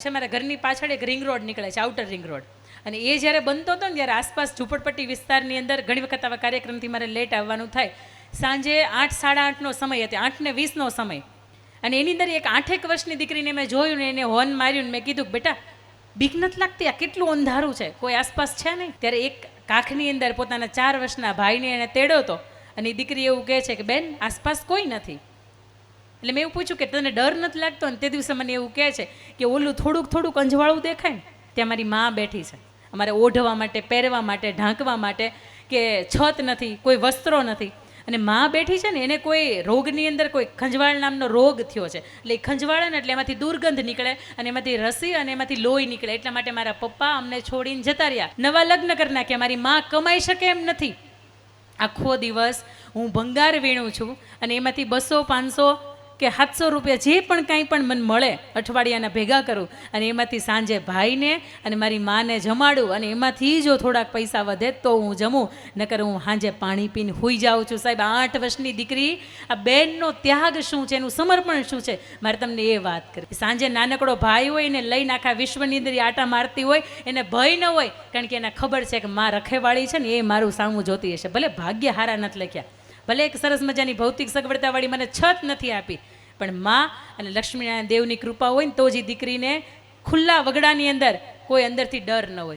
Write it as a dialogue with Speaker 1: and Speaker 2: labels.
Speaker 1: છે મારા ઘરની પાછળ એક રિંગ રોડ નીકળે છે, આઉટર રિંગ રોડ. અને એ જ્યારે બનતો હતો ને ત્યારે આસપાસ ઝૂંપડપટ્ટી વિસ્તારની અંદર ઘણી વખત આવા કાર્યક્રમથી મારે લેટ આવવાનું થાય. સાંજે 8, 8:30નો સમય હતો, 8:20નો સમય. અને એની અંદર એક 8 વર્ષની દીકરીને મેં જોયું ને એને હોર્ન માર્યું ને મેં કીધું, બેટા બીક નથી લાગતી? આ કેટલું અંધારું છે, કોઈ આસપાસ છે નહીં. ત્યારે એક કાખની અંદર પોતાના 4 વર્ષના ભાઈને એને તેડ્યો હતો. અને એ દીકરી એવું કહે છે કે બેન, આસપાસ કોઈ નથી. એટલે મેં એવું પૂછ્યું કે તને ડર નથી લાગતો? અને તે દિવસે મને એવું કહે છે કે ઓલું થોડુંક અંજવાળું દેખાય ને, ત્યાં મારી માં બેઠી છે, અમારે ઓઢવા માટે, પહેરવા માટે, ઢાંકવા માટે, કે છત નથી, કોઈ વસ્ત્રો નથી. અને માં બેઠી છે ને એને કોઈ રોગની અંદર કોઈ ખંજવાળ નામનો રોગ થયો છે. એટલે એ ખંજવાળે ને એટલે એમાંથી દુર્ગંધ નીકળે અને એમાંથી રસી અને એમાંથી લોહી નીકળે. એટલા માટે મારા પપ્પા અમને છોડીને જતા રહ્યા, નવા લગ્ન કરી નાખ્યા. મારી માં કમાઈ શકે એમ નથી. આખો દિવસ હું ભંગાર વીણું છું અને એમાંથી 200, 500 કે 700 રૂપિયા જે પણ કાંઈ પણ મને મળે અઠવાડિયાના ભેગા કરું અને એમાંથી સાંજે ભાઈને અને મારી માને જમાડું. અને એમાંથી જો થોડાક પૈસા વધે તો હું જમું, નકર હું સાંજે પાણી પીને સૂઈ જાઉં છું. સાહેબ, 8 વર્ષની દીકરી, આ બેનનો ત્યાગ શું છે, એનું સમર્પણ શું છે, મારે તમને એ વાત કરી. સાંજે નાનકડો ભાઈ હોય એને લઈને આખા વિશ્વની અંદર આટા મારતી હોય, એને ભય ન હોય, કારણ કે એને ખબર છે કે માં રખેવાળી છે ને એ મારું સામું જોતી હશે. ભલે ભાગ્ય હારા નથી લખ્યા, ભલે એક સરસ મજાની ભૌતિક સગવડતાવાળી મને છત નથી આપી, પણ માં અને લક્ષ્મીનારાયણ દેવની કૃપા હોય ને તો જ દીકરીને ખુલ્લા વગડાની અંદર કોઈ અંદરથી ડર ન હોય.